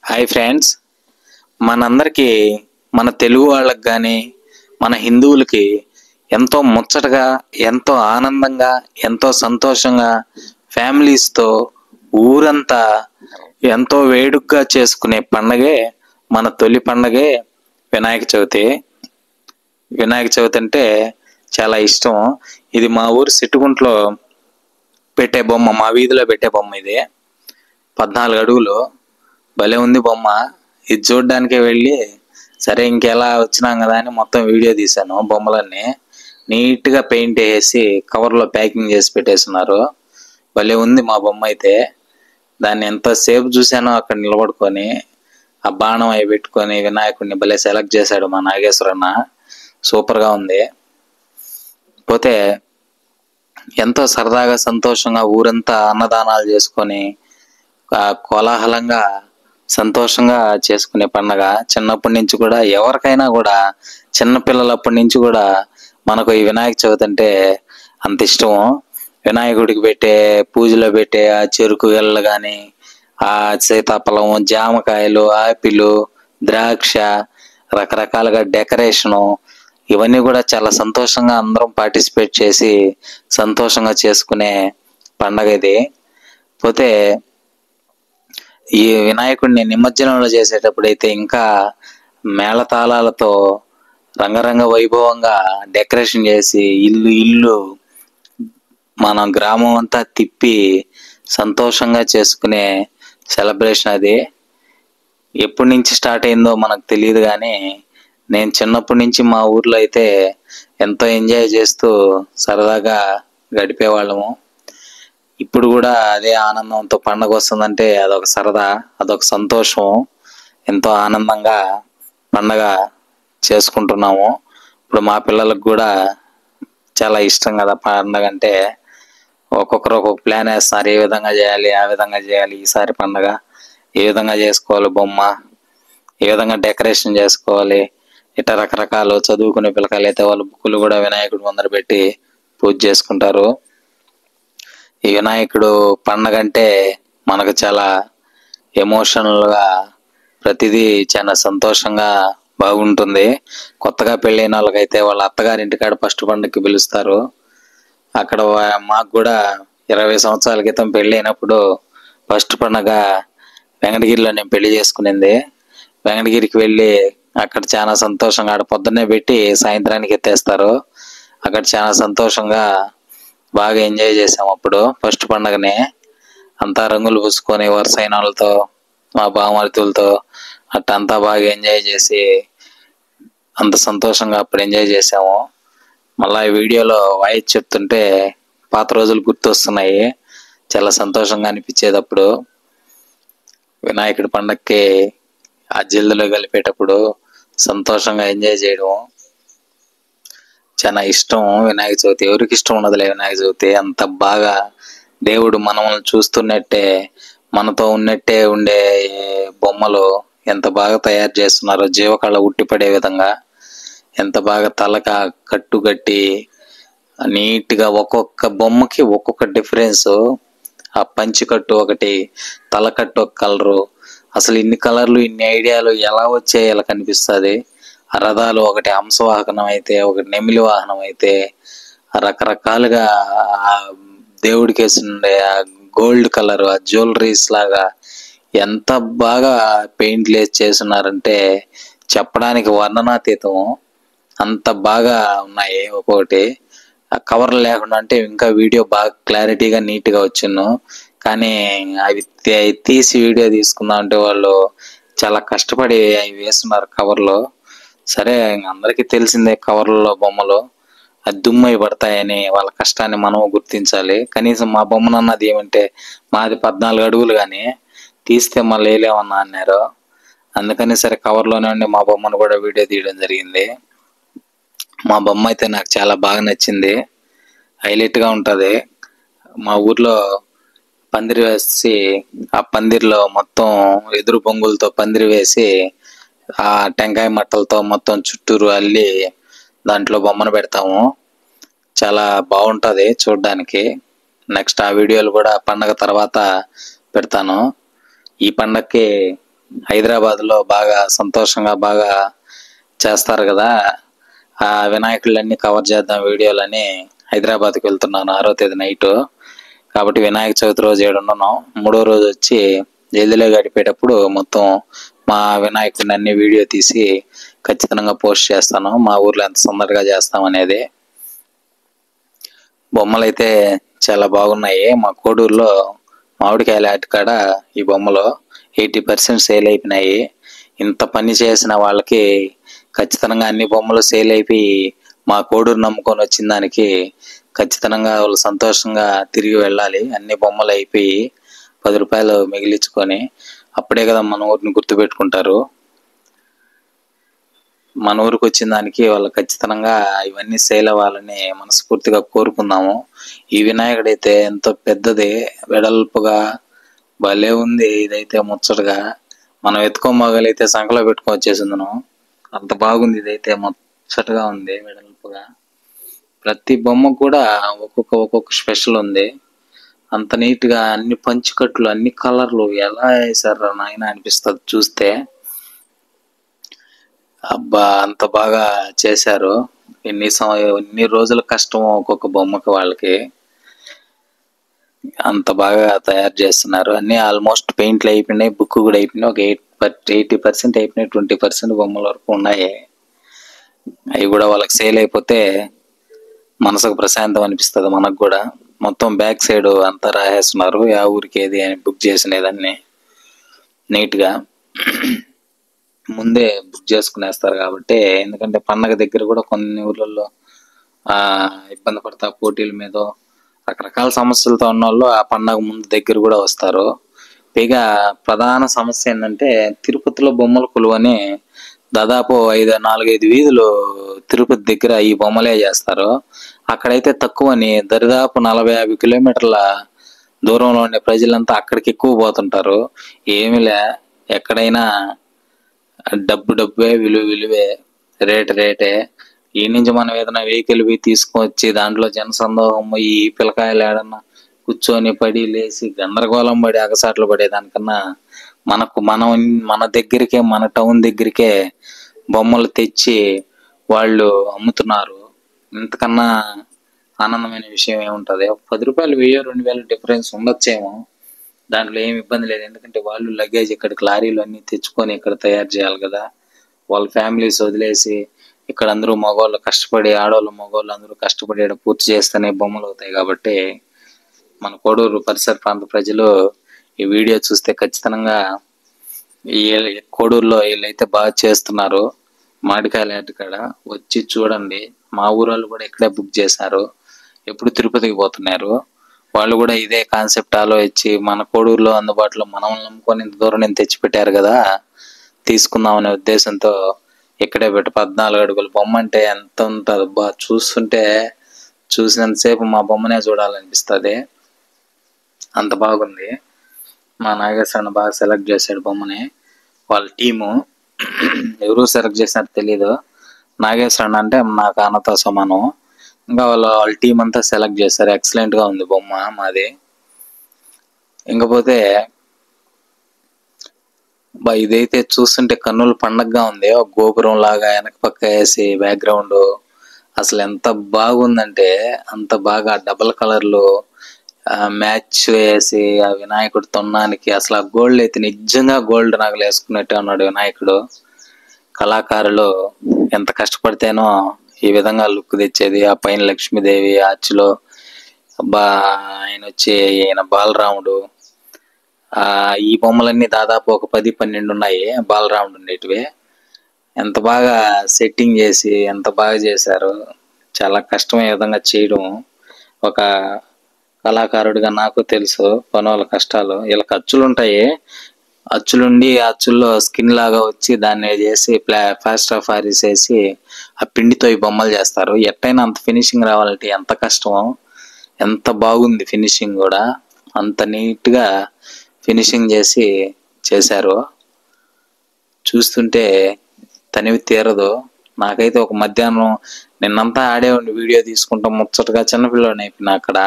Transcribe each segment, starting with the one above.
Hi friends, మనందరికీ మన తెలుగు వాళ్ళకి కానీ మన హిందువులకి ఎంతో ముచ్చటగా, ఎంతో ఆనందంగా, ఎంతో సంతోషంగా ఫ్యామిలీస్తో ఊరంతా ఎంతో వేడుకగా చేసుకునే పండగే మన తొలి పండగే వినాయక చవితి. వినాయక చవితి అంటే చాలా ఇష్టం. ఇది మా ఊరు సిట్టుగుంట్లో పెట్టే బొమ్మ, మా వీధిలో పెట్టే బొమ్మ. ఇది 14 అడుగులు, భలే ఉంది బొమ్మ. ఇది చూడడానికే వెళ్ళి సరే ఇంకెలా వచ్చినాం కదా అని మొత్తం వీడియో తీశాను. బొమ్మలన్నీ నీట్గా పెయింట్ వేసి కవర్లో ప్యాకింగ్ చేసి పెట్టేస్తున్నారు. భలే ఉంది మా బొమ్మ అయితే. దాన్ని ఎంతసేపు చూశానో అక్కడ నిలబడుకొని ఆ బాణం అవి పెట్టుకొని వినాయకుడిని భలే సెలెక్ట్ చేశాడు మా నాగేశ్వరన్న. సూపర్గా ఉంది. పోతే ఎంతో సరదాగా సంతోషంగా ఊరంతా అన్నదానాలు చేసుకొని కోలాహలంగా సంతోషంగా చేసుకునే పండగ. చిన్నప్పటి నుంచి కూడా ఎవరికైనా కూడా చిన్నపిల్లలప్పటి నుంచి కూడా మనకు ఈ వినాయక చవితి అంటే అంత ఇష్టం. వినాయకుడికి పెట్టే పూజలో పెట్టే ఆ చెరుకు గెలలు కానీ, ఆ సీతాఫలం, జామకాయలు, ఆపిల్, ద్రాక్ష, రకరకాలుగా డెకరేషను, ఇవన్నీ కూడా చాలా సంతోషంగా అందరం పార్టిసిపేట్ చేసి సంతోషంగా చేసుకునే పండగ ఇది. పోతే ఈ వినాయకుడిని నిమజ్జనంలో చేసేటప్పుడు అయితే ఇంకా మేళతాళాలతో రంగరంగ వైభవంగా డెకరేషన్ చేసి ఇల్లు మన గ్రామం అంతా తిప్పి సంతోషంగా చేసుకునే సెలబ్రేషన్ అది. ఎప్పటి నుంచి స్టార్ట్ అయిందో మనకు తెలియదు, కానీ నేను చిన్నప్పటి నుంచి మా ఊర్లో అయితే ఎంతో ఎంజాయ్ చేస్తూ సరదాగా గడిపేవాళ్ళము. ఇప్పుడు కూడా అదే ఆనందంతో పండగ వస్తుందంటే అదొక సరదా, అదొక సంతోషం. ఎంతో ఆనందంగా పండగ చేసుకుంటున్నాము. ఇప్పుడు మా పిల్లలకు కూడా చాలా ఇష్టం కదా పండగ అంటే. ఒక్కొక్కరు ఒక్కొక్క ప్లాన్ వేస్తున్నారు, ఏ విధంగా చేయాలి, ఆ విధంగా చేయాలి, ఈసారి పండగ ఏ విధంగా చేసుకోవాలి, బొమ్మ ఏ విధంగా డెకరేషన్ చేసుకోవాలి. ఇట్లా రకరకాలు చదువుకునే పిల్లకాయలు అయితే వాళ్ళు బుక్కులు కూడా వినాయకుడి ముందర పెట్టి పూజ చేసుకుంటారు. ఈ వినాయకుడు పండగ అంటే మనకు చాలా ఎమోషనల్గా, ప్రతిదీ చాలా సంతోషంగా బాగుంటుంది. కొత్తగా పెళ్ళైన వాళ్ళకైతే వాళ్ళ అత్తగారింటికాడ ఫస్ట్ పండగకి పిలుస్తారు. అక్కడ మాకు కూడా 20 సంవత్సరాల క్రితం పెళ్ళి అయినప్పుడు ఫస్ట్ పండగ వెంకటగిరిలో నేను పెళ్లి చేసుకునింది. వెంకటగిరికి వెళ్ళి అక్కడ చాలా సంతోషంగా, ఆడ పొద్దున్నే పెట్టి సాయంత్రానికి ఎత్తేస్తారు. అక్కడ చాలా సంతోషంగా బాగా ఎంజాయ్ చేసాం. అప్పుడు ఫస్ట్ పండగనే అంతా రంగులు పూసుకొని వరుసైన వాళ్ళతో, మా బామర్తులతో అట్టంతా బాగా ఎంజాయ్ చేసి అంత సంతోషంగా అప్పుడు ఎంజాయ్ చేసాము. మళ్ళీ ఈ వీడియోలో వాయిస్ చెప్తుంటే పాత రోజులు గుర్తొస్తున్నాయి. చాలా సంతోషంగా అనిపించేది అప్పుడు. వినాయకుడి పండగకి ఆ జిల్లులో కలిపేటప్పుడు సంతోషంగా ఎంజాయ్ చేయడం చాలా ఇష్టం. వినాయక చవితి ఎవరికి ఇష్టం ఉండదులే. వినాయక చవితి అంత బాగా దేవుడు మనల్ని చూస్తున్నట్టే, మనతో ఉన్నట్టే ఉండే బొమ్మలు ఎంత బాగా తయారు చేస్తున్నారో, జీవకళ ఉట్టిపడే విధంగా ఎంత బాగా తలక కట్టుగట్టి నీట్గా ఒక్కొక్క బొమ్మకి ఒక్కొక్క డిఫరెన్స్. ఆ పంచికట్టు ఒకటి, తలకట్టు ఒక కలరు. అసలు ఇన్ని కలర్లు, ఇన్ని ఐడియాలు ఎలా వచ్చాయి ఇలా కనిపిస్తుంది. ఆ రథాలు ఒకటి హంసవాహనం అయితే, ఒకటి నెమిలి వాహనం అయితే, రకరకాలుగా ఆ దేవుడికి వేసిండే ఆ గోల్డ్ కలర్, ఆ జ్యువెలరీస్ లాగా ఎంత బాగా పెయింట్లు వేసి చేస్తున్నారంటే చెప్పడానికి వర్ణనాతీతం. అంత బాగా ఉన్నాయి ఒక్కొక్కటి. ఆ కవర్లు లేకుండా అంటే ఇంకా వీడియో బాగా క్లారిటీగా నీట్గా వచ్చిండు. కానీ అవి తీసి వీడియో తీసుకుందాం అంటే వాళ్ళు చాలా కష్టపడి అవి వేస్తున్నారు కవర్లో. సరే, అందరికీ తెలిసిందే కవర్లలో బొమ్మలు అది దుమ్మై పడతాయని, వాళ్ళ కష్టాన్ని మనం గుర్తించాలి. కనీసం మా బొమ్మనన్నది ఏమంటే మాది 14 అడుగులు, కానీ తీస్తే మళ్ళీ వేయలేమన్నా అన్నారు. అందుకని సరే కవర్లోనే ఉండి మా బొమ్మను కూడా వీడియో తీయడం జరిగింది. మా బొమ్మ అయితే నాకు చాలా బాగా నచ్చింది. హైలైట్గా ఉంటుంది. మా ఊర్లో పందిరి వేసి, ఆ పందిరిలో మొత్తం ఎదురు బొంగులతో పందిరి వేసి ఆ టెంకాయ మట్టలతో మొత్తం చుట్టూరు అల్లి దాంట్లో బొమ్మను పెడతాము. చాలా బాగుంటుంది చూడడానికి. నెక్స్ట్ ఆ వీడియోలు కూడా పండగ తర్వాత పెడతాను. ఈ పండగకి హైదరాబాద్లో బాగా సంతోషంగా బాగా చేస్తారు కదా, ఆ వినాయకులన్నీ కవర్ చేద్దాం వీడియోలని హైదరాబాద్కి వెళ్తున్నాను 6వ తేదీ నైటు. కాబట్టి వినాయక చవితి రోజు ఏడున్నాను, 3వ రోజు వచ్చి జల్దిలో గడిపేటప్పుడు మొత్తం మా వినాయకుడిని అన్ని వీడియో తీసి ఖచ్చితంగా పోస్ట్ చేస్తాను, మా ఊర్లో ఎంత సందడిగా చేస్తాం అనేది. బొమ్మలు అయితే చాలా బాగున్నాయి. మా కోడూరులో మామిడికాయల ఆటకాడ ఈ బొమ్మలు 80% సేల్ అయిపోయినాయి. ఇంత పని చేసిన వాళ్ళకి ఖచ్చితంగా అన్ని బొమ్మలు సేల్ అయిపోయి మా కోడూరు నమ్ముకొని వచ్చిన దానికి ఖచ్చితంగా వాళ్ళు సంతోషంగా తిరిగి వెళ్ళాలి. అన్ని బొమ్మలు అయిపోయి 10 రూపాయలు మిగిలించుకొని, అప్పుడే కదా మన ఊరిని గుర్తుపెట్టుకుంటారు. మన ఊరికి వచ్చిన దానికి వాళ్ళు ఖచ్చితంగా ఇవన్నీ సేల్ అవ్వాలని మనస్ఫూర్తిగా కోరుకుందాము. ఈ వినాయకుడైతే ఎంతో పెద్దది, వెడల్పుగా భలే ఉంది. ఇదైతే ముచ్చటగా మనం ఎత్తుకోమగలైతే సంకలో పెట్టుకొని వచ్చేసిందను, అంత బాగుంది. ఇదైతే ముచ్చటగా ఉంది, వెడల్పుగా. ప్రతి బొమ్మ కూడా ఒక్కొక్క స్పెషల్ ఉంది. అంత నీట్ గా అన్ని పంచుకట్లు, అన్ని కలర్లు ఎలా వేసారా నాయన అనిపిస్తుంది చూస్తే. అబ్బా అంత బాగా చేశారు. ఎన్ని రోజుల కష్టం ఒక్కొక్క బొమ్మకి వాళ్ళకి, అంత బాగా తయారు చేస్తున్నారు. అన్ని ఆల్మోస్ట్ పెయింట్లు అయిపోయినాయి, బుక్ కూడా అయిపోయినాయి. ఒక 80% అయిపోయినాయి, 20% బొమ్మల వరకు ఉన్నాయి. అవి కూడా వాళ్ళకి సేల్ అయిపోతే మనసుకు ప్రశాంతం అనిపిస్తుంది మనకు కూడా. మొత్తం బ్యాక్ సైడ్ అంతా రాసేస్తున్నారు, ఆ ఊరికి ఏది అని బుక్ చేసినదాన్ని నీట్గా ముందే బుక్ చేసుకునేస్తారు కాబట్టి. ఎందుకంటే పండగ దగ్గర కూడా కొన్ని ఊర్లలో ఇబ్బంది పడతా, పోటీల మీద రకరకాల సమస్యలతో ఉన్న వాళ్ళు ఆ పండగ ముందు దగ్గర కూడా వస్తారు. పైగా ప్రధాన సమస్య ఏంటంటే తిరుపతిలో బొమ్మల కొలువని దాదాపు 4-5 వీధులు తిరుపతి దగ్గర ఈ బొమ్మలే చేస్తారు. అక్కడైతే తక్కువని దరిదాపు 40-50 కిలోమీటర్ల దూరంలో ఉండే ప్రజలంతా అక్కడికి ఎక్కువ పోతుంటారు. ఏమిలే, ఎక్కడైనా డబ్బే, విలువే, రేటే. ఈ నుంచి మనం ఏదైనా వెహికల్ పోయి తీసుకొచ్చి దాంట్లో జనసందోహం ఈ పిల్లకాయలు ఏడన్నా కూర్చొని పడి లేచి గందరగోళం పడి అగసాట్లు పడేదానికన్నా మన దగ్గరికే, మన టౌన్ దగ్గరికే బొమ్మలు తెచ్చి వాళ్ళు అమ్ముతున్నారు. ఇంతకన్నా ఆనందమైన విషయం ఏముంటది? 10 రూపాయలు 1000-2000 డిఫరెన్స్ ఉండొచ్చేమో, దాంట్లో ఏమి ఇబ్బంది లేదు. ఎందుకంటే వాళ్ళు లగేజ్ ఇక్కడికి లారీలు అన్ని తెచ్చుకొని ఇక్కడ తయారు చేయాలి కదా. వాళ్ళ ఫ్యామిలీస్ వదిలేసి ఇక్కడ అందరూ మగవాళ్ళు కష్టపడి, ఆడవాళ్ళు మగవాళ్ళు అందరూ కష్టపడి పూర్తి చేస్తేనే బొమ్మలు అవుతాయి. కాబట్టి మన కోడూరు పరిసర ప్రాంత ప్రజలు ఈ వీడియో చూస్తే ఖచ్చితంగా కోడూరులో వీళ్ళైతే బాగా చేస్తున్నారు. మామిడికాయల ఆటకాడ వచ్చి చూడండి. మా ఊరోళ్ళు కూడా ఇక్కడే బుక్ చేశారు, ఎప్పుడు తిరుపతికి పోతున్నారు. వాళ్ళు కూడా ఇదే కాన్సెప్ట్ ఆలోచించి మన కోడూరులో అందుబాటులో మనం నమ్ముకొని ఇంత దూరం నుంచి తెచ్చిపెట్టారు కదా, తీసుకుందాం అనే ఉద్దేశంతో ఇక్కడే పెట్టి 14 అడుగుల బొమ్మ అంటే ఎంత ఉంటుంది బా. చూసినంతసేపు మా బొమ్మనే చూడాలనిపిస్తుంది, అంత బాగుంది. మా నాగేశ్వరన్న బాగా సెలెక్ట్ చేశాడు బొమ్మని. వాళ్ళ టీము ఎవరు సెలెక్ట్ చేసినారో తెలీదు. నాగేశ్వరన్న అంటే నాకు అన్నతో సమానం. ఇంకా వాళ్ళ టీం అంతా సెలెక్ట్ చేశారు. ఎక్సలెంట్ గా ఉంది బొమ్మ మాది. ఇంకపోతే ఇదైతే చూస్తుంటే కన్నుల పండగగా ఉంది. ఒక గోపురం లాగా వెనక పక్క వేసి బ్యాక్గ్రౌండ్ అసలు ఎంత బాగుందంటే అంత బాగా డబల్ కలర్లు మ్యాచ్ వేసి ఆ వినాయకుడు తొన్నానికి అసలు ఆ గోల్డ్ అయితే నిజంగా గోల్డ్ నగలు వేసుకున్నట్టే ఉన్నాడు వినాయకుడు. కళాకారులు ఎంత కష్టపడితేనో ఈ విధంగా లుక్ తెచ్చేది. ఆ పైన లక్ష్మీదేవి ఆర్చిలో ఆయన వచ్చి ఈయన బాలరాముడు. ఈ బొమ్మలన్నీ దాదాపు ఒక 10-12 ఉన్నాయి బాలరాముడు ఉండేటివి. ఎంత బాగా సెట్టింగ్ చేసి ఎంత బాగా చేశారు. చాలా కష్టమైన విధంగా చేయడం. ఒక కళాకారుడిగా నాకు తెలుసు పనుల కష్టాలు. వీళ్ళకి అచ్చులు ఉంటాయి, అచ్చులుండి అచ్చుల్లో స్కిన్ లాగా వచ్చి దాన్ని చేసి ప్లాస్టర్ ఆఫ్ పారిస్ వేసి ఆ పిండితో ఈ బొమ్మలు చేస్తారు. ఎట్టయినా అంత ఫినిషింగ్ రావాలంటే ఎంత కష్టమో, ఎంత బాగుంది ఫినిషింగ్ కూడా. అంత నీట్ గా ఫినిషింగ్ చేశారు. చూస్తుంటే తనివి తీరదు. నాకైతే ఒక మధ్యాహ్నం నిన్నంతా ఆడేవాడిని వీడియో తీసుకుంటాం ముచ్చటగా, చిన్నపిల్లని అయిపోయినా అక్కడ.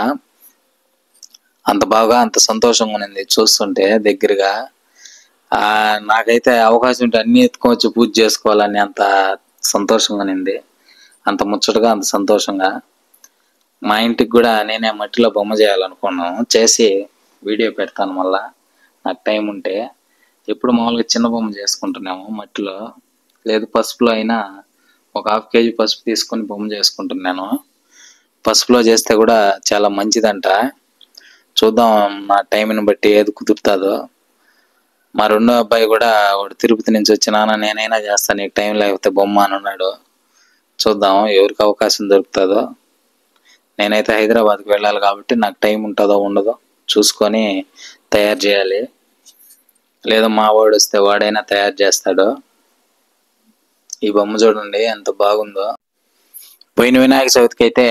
అంత బాగా అంత సంతోషంగా ఉంది చూస్తుంటే దగ్గరగా. నాకైతే అవకాశం ఉంటే అన్ని ఎత్తుకోవచ్చు, పూజ చేసుకోవాలని అంత సంతోషంగా నింది, అంత ముచ్చటగా, అంత సంతోషంగా. మా ఇంటికి కూడా నేనే మట్టిలో బొమ్మ చేయాలనుకున్నాను, చేసి వీడియో పెడతాను మళ్ళా నాకు టైం ఉంటే. ఎప్పుడు మామూలుగా చిన్న బొమ్మ చేసుకుంటున్నాము మట్టిలో, లేదు పసుపులో అయినా ఒక 1/2 kg పసుపు తీసుకొని బొమ్మ చేసుకుంటున్నాను. పసుపులో చేస్తే కూడా చాలా మంచిదంట. చూద్దాం నా టైంని బట్టి ఏది కుదురుతుందో. మా రెండో అబ్బాయి కూడా వాడు తిరుపతి నుంచి వచ్చి, నాన్న నేనైనా చేస్తాను నీకు టైం లేకపోతే బొమ్మ అని అన్నాడు. చూద్దాం ఎవరికి అవకాశం దొరుకుతుందో. నేనైతే హైదరాబాద్కి వెళ్ళాలి కాబట్టి నాకు టైం ఉంటుందో ఉండదో చూసుకొని తయారు చేయాలి, లేదా మా వాడు వస్తే వాడైనా తయారు చేస్తాడు. ఈ బొమ్మ చూడండి ఎంత బాగుందో. పోయిన వినాయక చవితికి అయితే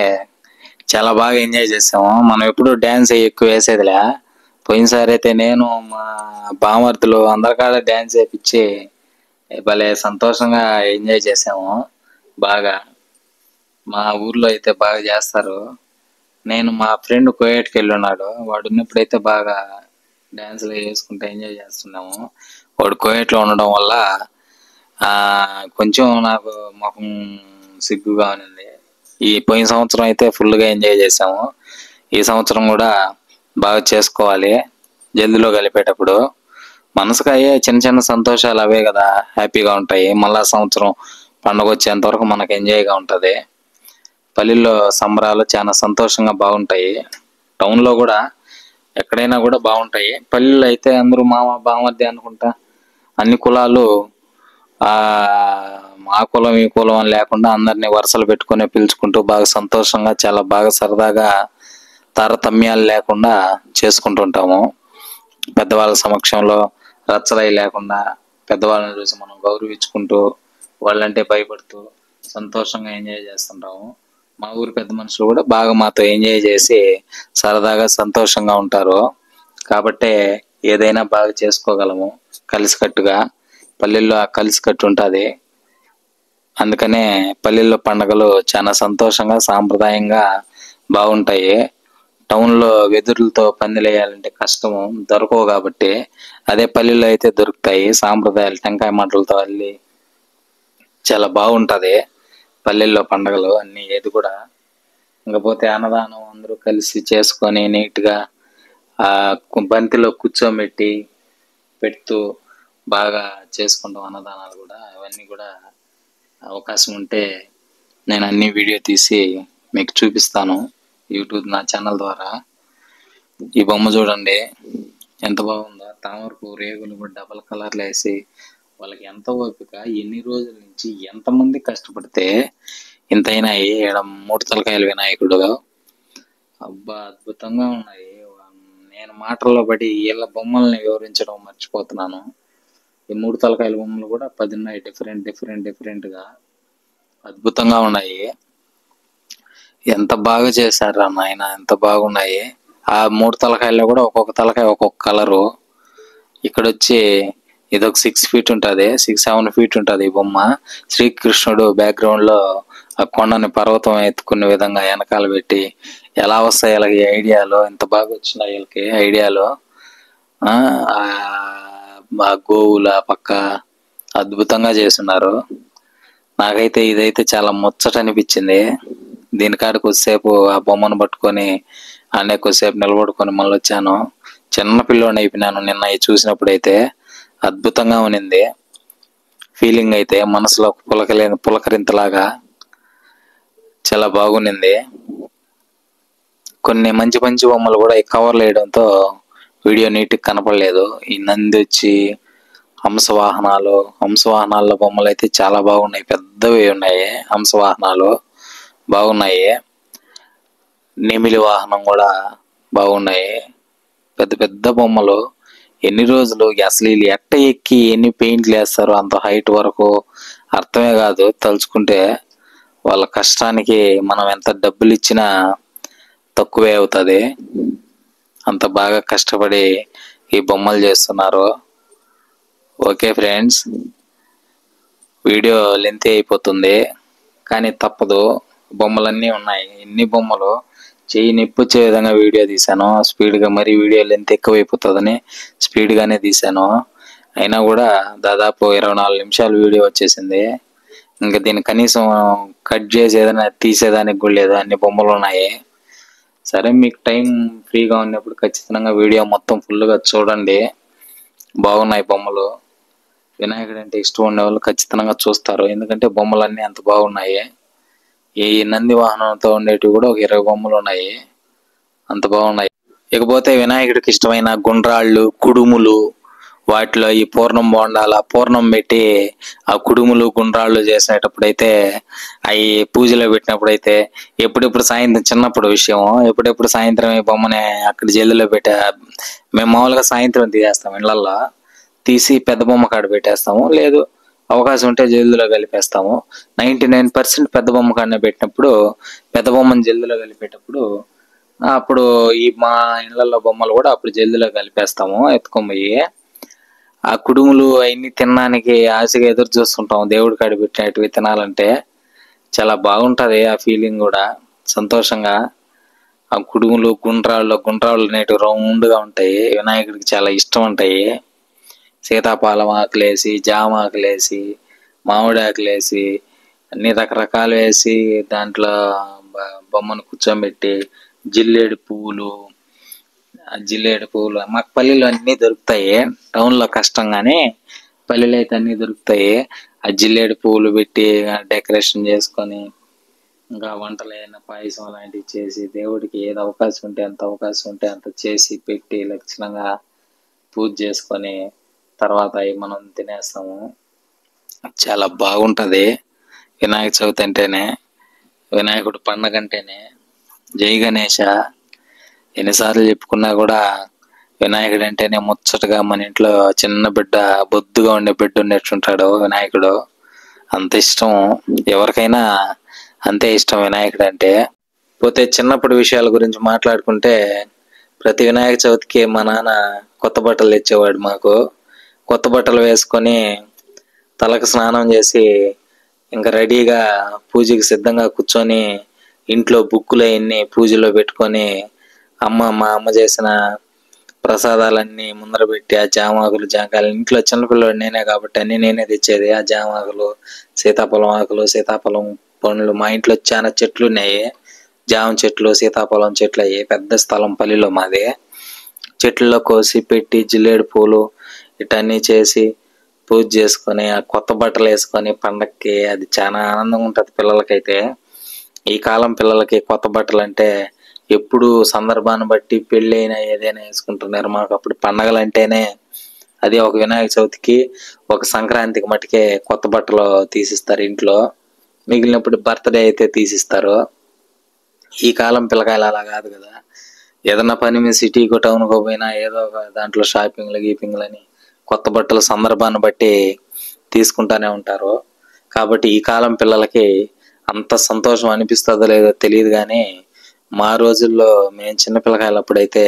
చాలా బాగా ఎంజాయ్ చేసాము. మనం ఎప్పుడు డ్యాన్స్ ఎక్కువ వేసేదిలే. పోయినసారి అయితే నేను మా బామర్దులు అందరికాడ డ్యాన్స్ వేయించి భలే సంతోషంగా ఎంజాయ్ చేసాము బాగా. మా ఊర్లో అయితే బాగా చేస్తారు. నేను మా ఫ్రెండ్ కోయేట్కి వెళ్ళి ఉన్నాడు, వాడు ఉన్నప్పుడైతే బాగా డ్యాన్సులు వేసుకుంటూ ఎంజాయ్ చేస్తున్నాము. వాడు కోయేట్లో ఉండడం వల్ల కొంచెం నాకు మొహం సిగ్గుగా ఉంది. ఈ పోయిన సంవత్సరం అయితే ఫుల్గా ఎంజాయ్ చేసాము. ఈ సంవత్సరం కూడా బాగా చేసుకోవాలి. జల్దిలో కలిపేటప్పుడు మనసుకు అయ్యే చిన్న చిన్న సంతోషాలు అవే కదా హ్యాపీగా ఉంటాయి. మళ్ళా సంవత్సరం పండుగ వచ్చేంత వరకు మనకు ఎంజాయ్గా ఉంటుంది. పల్లెల్లో సంబరాలు చాలా సంతోషంగా బాగుంటాయి. టౌన్లో కూడా ఎక్కడైనా కూడా బాగుంటాయి. పల్లెల్లో అయితే అందరూ మామ బామర్ది అనుకుంటా, అన్ని కులాలు ఆ కులం ఈ కులం అని లేకుండా అందరినీ వరుసలు పెట్టుకుని పిలుచుకుంటూ బాగా సంతోషంగా, చాలా బాగా సరదాగా, తారతమ్యాలు లేకుండా చేసుకుంటుంటాము. పెద్దవాళ్ళ సమక్షంలో రచ్చలై లేకుండా పెద్దవాళ్ళని చూసి మనం గౌరవించుకుంటూ, వాళ్ళంటే భయపడుతూ సంతోషంగా ఎంజాయ్ చేస్తుంటాము. మా ఊరు పెద్ద మనుషులు కూడా బాగా మాతో ఎంజాయ్ చేసి సరదాగా సంతోషంగా ఉంటారు. కాబట్టే ఏదైనా బాగా చేసుకోగలము కలిసికట్టుగా. పల్లెల్లో ఆ కలిసికట్టు ఉంటుంది. అందుకనే పల్లెల్లో పండుగలు చాలా సంతోషంగా, సాంప్రదాయంగా బాగుంటాయి. టౌన్లో వెదురులతో పందిలేయాలంటే కష్టము, దొరకవు. కాబట్టి అదే పల్లెల్లో అయితే దొరుకుతాయి. సాంప్రదాయాలు టెంకాయ మంటలతో అల్లి చాలా బాగుంటుంది పల్లెల్లో పండుగలు అన్నీ. ఏది కూడా ఇంకపోతే అన్నదానం అందరూ కలిసి చేసుకొని నీట్గా బంతిలో కూర్చోబెట్టి పెడుతూ బాగా చేసుకుంటాం అన్నదానాలు కూడా. అవన్నీ కూడా అవకాశం ఉంటే నేను అన్ని వీడియో తీసి మీకు చూపిస్తాను యూట్యూబ్ నా ఛానల్ ద్వారా. ఈ బొమ్మ చూడండి ఎంత బాగుందో. తామరపు రేగులు కూడా డబల్ కలర్లు వేసి వాళ్ళకి ఎంత ఓపిక, ఎన్ని రోజుల నుంచి ఎంతమంది కష్టపడితే ఇంతైనా ఈడ 3 తలకాయల వినాయకుడు. అబ్బా అద్భుతంగా ఉన్నాయి. నేను మాటల్లో పడి వీళ్ళ బొమ్మల్ని వివరించడం మర్చిపోతున్నాను. ఈ 3 తలకాయల బొమ్మలు కూడా 10 ఉన్నాయి, డిఫరెంట్గా అద్భుతంగా ఉన్నాయి. ఎంత బాగా చేశారా నాయన, ఎంత బాగున్నాయి. ఆ 3 తలకాయల్లో కూడా ఒక్కొక్క తలకాయ ఒక్కొక్క కలరు. ఇక్కడ వచ్చి ఇదొక 6 feet ఉంటుంది, 6-7 feet ఉంటుంది ఈ బొమ్మ. శ్రీకృష్ణుడు బ్యాక్గ్రౌండ్ లో ఆ కొండని పర్వతం ఎత్తుకునే విధంగా వెనకాల పెట్టి ఎలా వస్తాయి వీళ్ళకి ఐడియాలు, ఎంత బాగా వచ్చినాయి వీళ్ళకి ఐడియాలు. ఆ గోవుల పక్క అద్భుతంగా చేస్తున్నారు. నాకైతే ఇదైతే చాలా ముచ్చట అనిపించింది. దీనికాడ కొద్దిసేపు ఆ బొమ్మను పట్టుకొని అనే కొద్దిసేపు నిలబడుకొని మళ్ళీ వచ్చాను. చిన్న పిల్లోని అయిపోయినాను నిన్న ఇది చూసినప్పుడైతే. అద్భుతంగా ఉన్నింది ఫీలింగ్ అయితే, మనసులో పులకరింతలాగా చాలా బాగుండింది. కొన్ని మంచి మంచి బొమ్మలు కూడా ఈ కవర్లు వేయడంతో వీడియో నీట్గా కనపడలేదు. ఈ నంది వచ్చి హంసవాహనాల్లో బొమ్మలు అయితే చాలా బాగున్నాయి, పెద్దవి ఉన్నాయి. హంసవాహనాలు బాగున్నాయి, నెమిలి వాహనం కూడా బాగున్నాయి. పెద్ద పెద్ద బొమ్మలు. ఎన్ని రోజులు అసలు వీళ్ళు ఎట్ట ఎక్కి ఎన్ని పెయింట్లు వేస్తారు అంత హైట్ వరకు అర్థమే కాదు. తలుచుకుంటే వాళ్ళ కష్టానికి మనం ఎంత డబ్బులు ఇచ్చినా తక్కువే అవుతుంది. అంత బాగా కష్టపడి ఈ బొమ్మలు చేస్తున్నారు. ఓకే ఫ్రెండ్స్, వీడియో లెంత్ అయిపోతుంది కానీ తప్పదు. బొమ్మలన్నీ ఉన్నాయి. ఎన్ని బొమ్మలు, చెయ్యి నొప్పి వచ్చే విధంగా వీడియో తీశాను స్పీడ్గా. మరి వీడియో లెంత్ ఎక్కువైపోతుందని స్పీడ్గానే తీశాను. అయినా కూడా దాదాపు 24 నిమిషాలు వీడియో వచ్చేసింది. ఇంకా దీన్ని కనీసం కట్ చేసి ఏదైనా తీసేదానికి కూడా లేదు, అన్ని బొమ్మలు ఉన్నాయి. సరే, మీకు టైం ఫ్రీగా ఉన్నప్పుడు ఖచ్చితంగా వీడియో మొత్తం ఫుల్గా చూడండి. బాగున్నాయి బొమ్మలు. వినాయకుడు అంటే ఇష్టం ఉండే వాళ్ళు ఖచ్చితంగా చూస్తారు, ఎందుకంటే బొమ్మలన్నీ అంత బాగున్నాయి. ఈ నంది వాహనంతో ఉండేటివి కూడా ఒక 20 బొమ్మలు ఉన్నాయి, అంత బాగున్నాయి. ఇకపోతే వినాయకుడికి ఇష్టమైన గుండ్రాళ్ళు, కుడుములు, వాటిలో ఈ పూర్ణం బోండాల పూర్ణం పెట్టి ఆ కుడుములు గుండ్రాళ్ళు చేసేటప్పుడైతే, అవి పూజలో పెట్టినప్పుడైతే ఎప్పుడెప్పుడు సాయంత్రం, చిన్నప్పుడు విషయం, ఎప్పుడెప్పుడు సాయంత్రం ఈ బొమ్మని అక్కడ జల్లులో మేము మామూలుగా సాయంత్రం తీసేస్తాం, ఇళ్లల్లో తీసి పెద్ద బొమ్మ కాడ పెట్టేస్తాము, లేదు అవకాశం ఉంటే జల్లులో కలిపేస్తాము. 99% పెద్ద బొమ్మ కాడనే పెట్టినప్పుడు, పెద్ద బొమ్మను జల్లులో కలిపేటప్పుడు అప్పుడు ఈ మా ఇళ్లలో బొమ్మలు కూడా అప్పుడు జల్దిలో కలిపేస్తాము ఎత్తుకొని పోయి. ఆ కుడుములు అవన్నీ తినడానికి ఆశగా ఎదురు చూస్తుంటాం, దేవుడి కాడి పెట్టినవి తినాలంటే. చాలా బాగుంటది ఆ ఫీలింగ్ కూడా, సంతోషంగా. ఆ కుడుములు గుండ్రాళ్ళు అనేటివి రౌండ్గా ఉంటాయి, వినాయకుడికి చాలా ఇష్టం ఉంటాయి. సీతాఫలం ఆకులేసి, జామ ఆకులేసి, మామిడి ఆకులేసి, అన్ని రకరకాలు వేసి దాంట్లో బొమ్మను కూర్చోబెట్టి, జిల్లేడు పువ్వులు మాకు పల్లెల్లో అన్నీ దొరుకుతాయి, టౌన్లో కష్టం కానీ పల్లెలు అయితే అన్నీ దొరుకుతాయి. ఆ జిల్లేడు పువ్వులు పెట్టి డెకరేషన్ చేసుకొని, ఇంకా వంటలు అయినా పాయసం అలాంటివి చేసి, దేవుడికి ఏది అవకాశం ఉంటే అంత అవకాశం ఉంటే అంత చేసి పెట్టి లక్షణంగా పూజ చేసుకొని తర్వాత అవి మనం తినేస్తాము. చాలా బాగుంటుంది వినాయక చవితి అంటేనే, వినాయకుడు పండగ అంటేనే. జై గణేష. ఎన్నిసార్లు చెప్పుకున్నా కూడా వినాయకుడు అంటేనే ముచ్చటగా, మన ఇంట్లో చిన్న బిడ్డ, బొద్దుగా ఉండే బిడ్డ ఉన్నట్టుంటాడు వినాయకుడు. అంత ఇష్టం ఎవరికైనా, అంతే ఇష్టం వినాయకుడు అంటే. పోతే చిన్నప్పుడు విషయాల గురించి మాట్లాడుకుంటే, ప్రతి వినాయక చవితికి మా నాన్న కొత్త బట్టలు తెచ్చేవాడు మాకు. కొత్త బట్టలు వేసుకొని తలకు స్నానం చేసి ఇంకా రెడీగా పూజకి సిద్ధంగా కూర్చొని, ఇంట్లో బుక్కులు అవన్నీ పూజలో పెట్టుకొని, మా అమ్మ చేసిన ప్రసాదాలన్నీ ముందర పెట్టి, ఆ జామాకులు, జాంకాయలు, ఇంట్లో చిన్నపిల్లడు నేనే కాబట్టి అన్ని నేనే తెచ్చేది. ఆ జామాకులు, సీతాఫలం ఆకులు, సీతాఫలం పండ్లు, మా ఇంట్లో చాలా చెట్లు ఉన్నాయి, జామ చెట్లు, సీతాఫలం చెట్లు. అయ్యి పెద్ద స్థలం పల్లిలో మాది. చెట్లలో కోసి పెట్టి జిల్లేడు పూలు ఇటన్నీ చేసి పూజ చేసుకొని, ఆ కొత్త బట్టలు వేసుకొని పండక్కి అది చాలా ఆనందంగా ఉంటుంది పిల్లలకైతే. ఈ కాలం పిల్లలకి కొత్త బట్టలు అంటే ఎప్పుడు సందర్భాన్ని బట్టి పెళ్ళి అయినా ఏదైనా వేసుకుంటున్నారు. మాకు అప్పుడు పండగలు అంటేనే అది ఒక వినాయక చవితికి, ఒక సంక్రాంతికి మటుకే కొత్త బట్టలు తీసిస్తారు ఇంట్లో, మిగిలినప్పుడు బర్త్డే అయితే తీసిస్తారు. ఈ కాలం పిల్లకాయలు అలా కాదు కదా, ఏదన్నా పని మీద సిటీకో టౌన్కో పోయినా ఏదో ఒక దాంట్లో షాపింగ్లు గీపింగ్లు అని కొత్త బట్టలు సందర్భాన్ని బట్టి తీసుకుంటానే ఉంటారు. కాబట్టి ఈ కాలం పిల్లలకి అంత సంతోషం అనిపిస్తుందో లేదో తెలియదు కానీ, మా రోజుల్లో మేము చిన్న పిల్లకాయలప్పుడైతే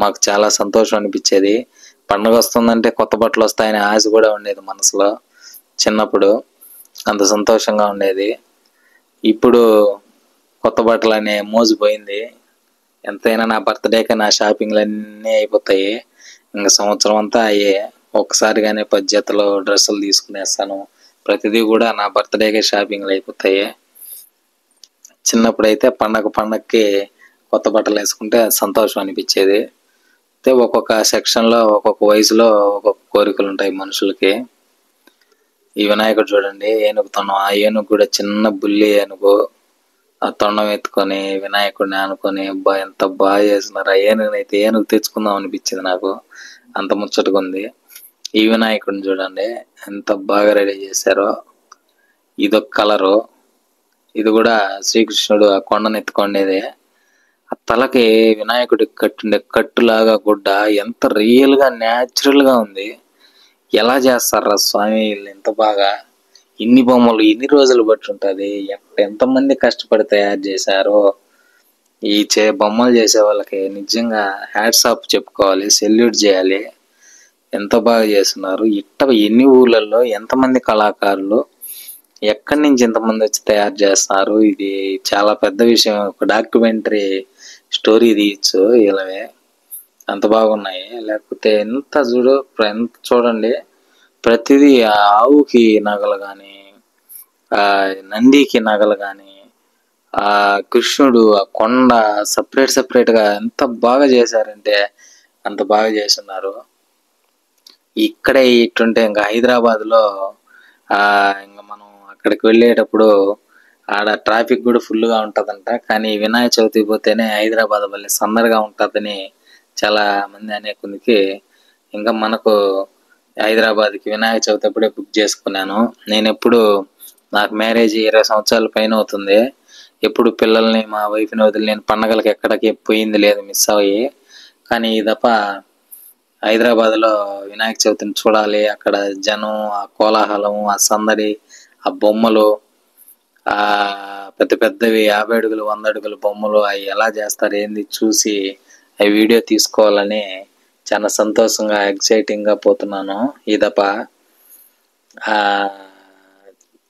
మాకు చాలా సంతోషం అనిపించేది. పండుగ వస్తుందంటే కొత్త బట్టలు వస్తాయనే ఆశ కూడా ఉండేది మనసులో. చిన్నప్పుడు అంత సంతోషంగా ఉండేది. ఇప్పుడు కొత్త బట్టలు అనే మోజు పోయింది. ఎంతైనా నా బర్త్డేకి నా షాపింగ్లు అన్నీ అయిపోతాయి. ఇంకా సంవత్సరం అంతా అయ్యే, ఒక్కసారిగానే 10 జతలు డ్రెస్సులు తీసుకునేస్తాను. ప్రతిదీ కూడా నా బర్త్డేకే షాపింగ్లు అయిపోతాయి. చిన్నప్పుడైతే పండగకి కొత్త బట్టలు వేసుకుంటే సంతోషం అనిపించేది. అయితే ఒక్కొక్క సెక్షన్లో, ఒక్కొక్క వయసులో ఒక్కొక్క కోరికలు ఉంటాయి మనుషులకి. ఈ వినాయకుడు చూడండి, ఏనుగు తొండం. ఆ ఏనుగు కూడా చిన్న బుల్లి ఏనుగు. ఆ తొండం ఎత్తుకొని వినాయకుడిని ఆనుకొని, ఎంత బాగా చేస్తున్నారు. ఆ ఏనుగునైతే ఏనుగు తెచ్చుకుందాం అనిపించింది నాకు, అంత ముచ్చటగా ఉంది. ఈ వినాయకుడిని చూడండి ఎంత బాగా రెడీ చేశారో. ఇదొక కలరు. ఇది కూడా శ్రీకృష్ణుడు ఆ కొండను ఎత్తుకొండేదే. ఆ తలకి వినాయకుడికి కట్టుండే కట్టులాగా గుడ్డ ఎంత రియల్ గా, న్యాచురల్ గా ఉంది. ఎలా చేస్తారా స్వామి వీళ్ళు ఇంత బాగా? ఇన్ని బొమ్మలు ఇన్ని రోజులు బట్టి ఉంటది. ఎంతమంది కష్టపడి తయారు చేశారో. ఈ బొమ్మలు చేసే వాళ్ళకి నిజంగా హ్యాట్స్ ఆఫ్ చెప్పుకోవాలి, సెల్యూట్ చేయాలి. ఎంత బాగా చేస్తున్నారు. ఎన్ని ఊర్లలో ఎంతమంది కళాకారులు, ఎక్కడి నుంచి ఎంతమంది వచ్చి తయారు చేస్తున్నారు. ఇది చాలా పెద్ద విషయం. ఒక డాక్యుమెంటరీ స్టోరీ తీయచ్చు ఇలావే, అంత బాగున్నాయి. లేకపోతే ఎంత చూడండి, ప్రతిదీ ఆ ఆవుకి నగలు కానీ, ఆ నందికి నగలు కానీ, ఆ కృష్ణుడు ఆ కొండ సపరేట్గా ఎంత బాగా చేశారంటే అంత బాగా చేస్తున్నారు. ఇక్కడే ఇట్టుంటే ఇంకా హైదరాబాద్లో ఇంకా మనం అక్కడికి వెళ్ళేటప్పుడు ఆడ ట్రాఫిక్ కూడా ఫుల్గా ఉంటుందంట. కానీ వినాయక చవితి పోతేనే హైదరాబాద్ వల్ల సందడిగా ఉంటుందని చాలా మంది అనే కొద్దికి ఇంకా మనకు హైదరాబాద్కి వినాయక చవితి అప్పుడే బుక్ చేసుకున్నాను. నేను ఎప్పుడు నాకు మ్యారేజ్ 20 సంవత్సరాల పైన అవుతుంది. ఎప్పుడు పిల్లల్ని మా వైఫ్ని వదిలి నేను పండగలకి ఎక్కడికి పోయింది లేదు, మిస్ అయ్యి. కానీ ఈ దఫా హైదరాబాద్లో వినాయక చవితిని చూడాలి. అక్కడ జనం, ఆ కోలాహలం, ఆ సందడి, ఆ బొమ్మలు, ఆ పెద్ద పెద్దవి 50 అడుగులు 100 అడుగుల బొమ్మలు అవి ఎలా చేస్తారు ఏంది చూసి అవి వీడియో తీసుకోవాలని చాలా సంతోషంగా ఎక్సైటింగ్గా పోతున్నాను. ఈ దఫా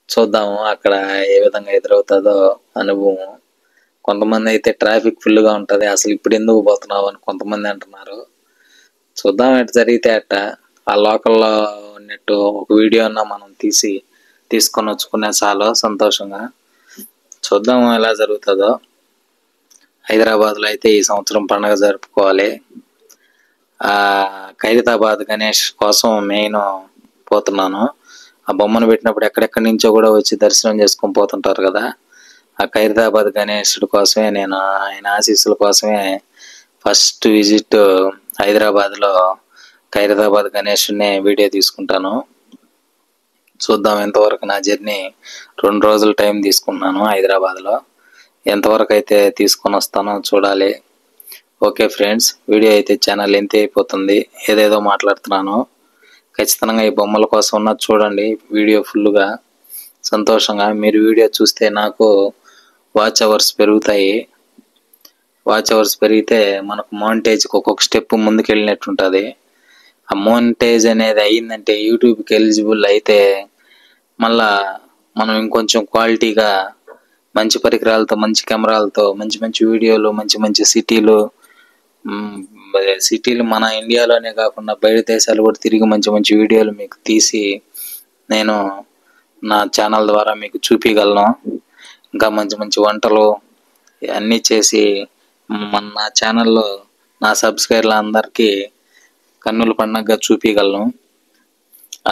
చూద్దాము అక్కడ ఏ విధంగా ఎదురవుతుందో అనుభవం. కొంతమంది అయితే ట్రాఫిక్ ఫుల్గా ఉంటుంది, అసలు ఇప్పుడు ఎందుకు పోతున్నావు అని కొంతమంది అంటున్నారు. చూద్దాం ఎటు జరిగితే అట్ట. ఆ లోకల్లో ఉన్నట్టు ఒక వీడియో అన్నా మనం తీసుకొని వచ్చుకునే చాలు సంతోషంగా. చూద్దాం ఎలా జరుగుతుందో. హైదరాబాద్లో అయితే ఈ సంవత్సరం పండుగ జరుపుకోవాలి. ఖైరతాబాద్ గణేష్ కోసం మెయిన్ పోతున్నాను. ఆ బొమ్మను పెట్టినప్పుడు ఎక్కడెక్కడి నుంచో కూడా వచ్చి దర్శనం చేసుకొని పోతుంటారు కదా. ఆ ఖైరతాబాద్ గణేశుడి కోసమే నేను ఆయన ఆశీస్సుల కోసమే ఫస్ట్ విజిట్ హైదరాబాద్లో ఖైరతాబాద్ గణేషుడిని వీడియో తీసుకుంటాను. చూద్దాం ఎంతవరకు నా జర్నీ. 2 రోజులు టైం తీసుకున్నాను హైదరాబాద్లో. ఎంతవరకు అయితే తీసుకొని వస్తానో చూడాలి. ఓకే ఫ్రెండ్స్, వీడియో అయితే ఛానల్ లెంత్ అయిపోతుంది, ఏదేదో మాట్లాడుతున్నాను. ఖచ్చితంగా ఈ బొమ్మల కోసం ఉన్నది చూడండి వీడియో ఫుల్గా. సంతోషంగా మీరు వీడియో చూస్తే నాకు వాచ్ అవర్స్ పెరుగుతాయి. వాచ్ అవర్స్ పెరిగితే మనకు మోనిటైజ్కి ఒక్కొక్క స్టెప్ ముందుకు వెళ్ళినట్టు ఉంటుంది. ఆ మోనిటైజ్ అనేది అయ్యిందంటే యూట్యూబ్కి ఎలిజిబుల్ అయితే మళ్ళా మనం ఇంకొంచెం క్వాలిటీగా మంచి పరికరాలతో, మంచి కెమెరాలతో, మంచి మంచి వీడియోలు, మంచి మంచి సిటీలు మన ఇండియాలోనే కాకుండా బయట దేశాలు కూడా తిరిగి మంచి మంచి వీడియోలు మీకు తీసి నేను నా ఛానల్ ద్వారా మీకు చూపించగలను. ఇంకా మంచి మంచి వంటలు అన్నీ చేసి నా ఛానల్లో నా సబ్స్క్రైబర్ల అందరికీ కన్నుల పండుగగా చూపించగలను.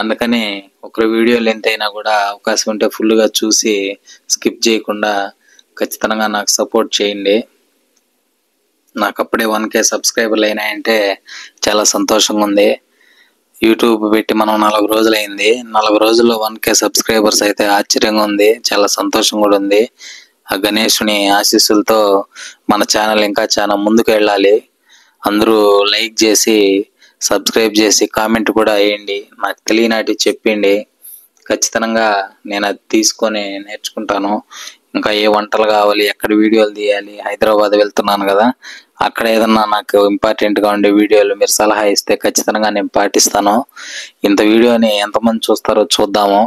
అందుకని ఒక వీడియో లెంత్ అయినా కూడా అవకాశం ఉంటే ఫుల్గా చూసి స్కిప్ చేయకుండా ఖచ్చితంగా నాకు సపోర్ట్ చేయండి. నాకు అప్పుడే 1K సబ్స్క్రైబర్లు అయినాయంటే చాలా సంతోషంగా ఉంది. యూట్యూబ్ పెట్టి మనం 4 రోజులైంది. 4 రోజుల్లో 1K సబ్స్క్రైబర్స్ అయితే ఆశ్చర్యంగా ఉంది, చాలా సంతోషం కూడా ఉంది. ఆ గణేషుని ఆశీస్సులతో మన ఛానల్ ఇంకా చాలా ముందుకు వెళ్ళాలి. అందరూ లైక్ చేసి, సబ్స్క్రైబ్ చేసి, కామెంట్ కూడా వేయండి. నాకు తెలియనాటి చెప్పిండి. ఖచ్చితంగా నేను అది తీసుకొని నేర్చుకుంటాను. ఇంకా ఏ వంటలు కావాలి, ఎక్కడ వీడియోలు తీయాలి, హైదరాబాద్ వెళ్తున్నాను కదా, అక్కడ ఏదన్నా నాకు ఇంపార్టెంట్గా ఉండే వీడియోలు మీరు సలహా ఇస్తే ఖచ్చితంగా నేను పాటిస్తాను. ఇంత వీడియోని ఎంతమంది చూస్తారో చూద్దాము.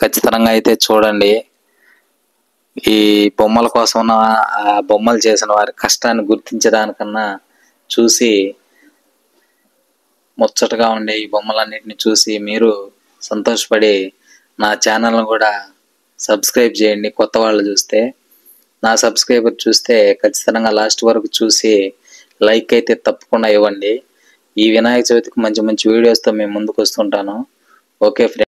ఖచ్చితంగా అయితే చూడండి. ఈ బొమ్మల కోసం ఆ బొమ్మలు చేసిన వారి కష్టాన్ని గుర్తించడానికన్నా చూసి ముచ్చటగా ఉండే ఈ బొమ్మలన్నిటిని చూసి మీరు సంతోషపడి నా ఛానల్ను కూడా సబ్స్క్రైబ్ చేయండి. కొత్త వాళ్ళు చూస్తే, నా సబ్స్క్రైబర్ చూస్తే ఖచ్చితంగా లాస్ట్ వరకు చూసి లైక్ అయితే తప్పకుండా ఇవ్వండి. ఈ వినాయక చవితికి మంచి మంచి వీడియోస్తో మేము ముందుకు వస్తుంటాను. Okay friends.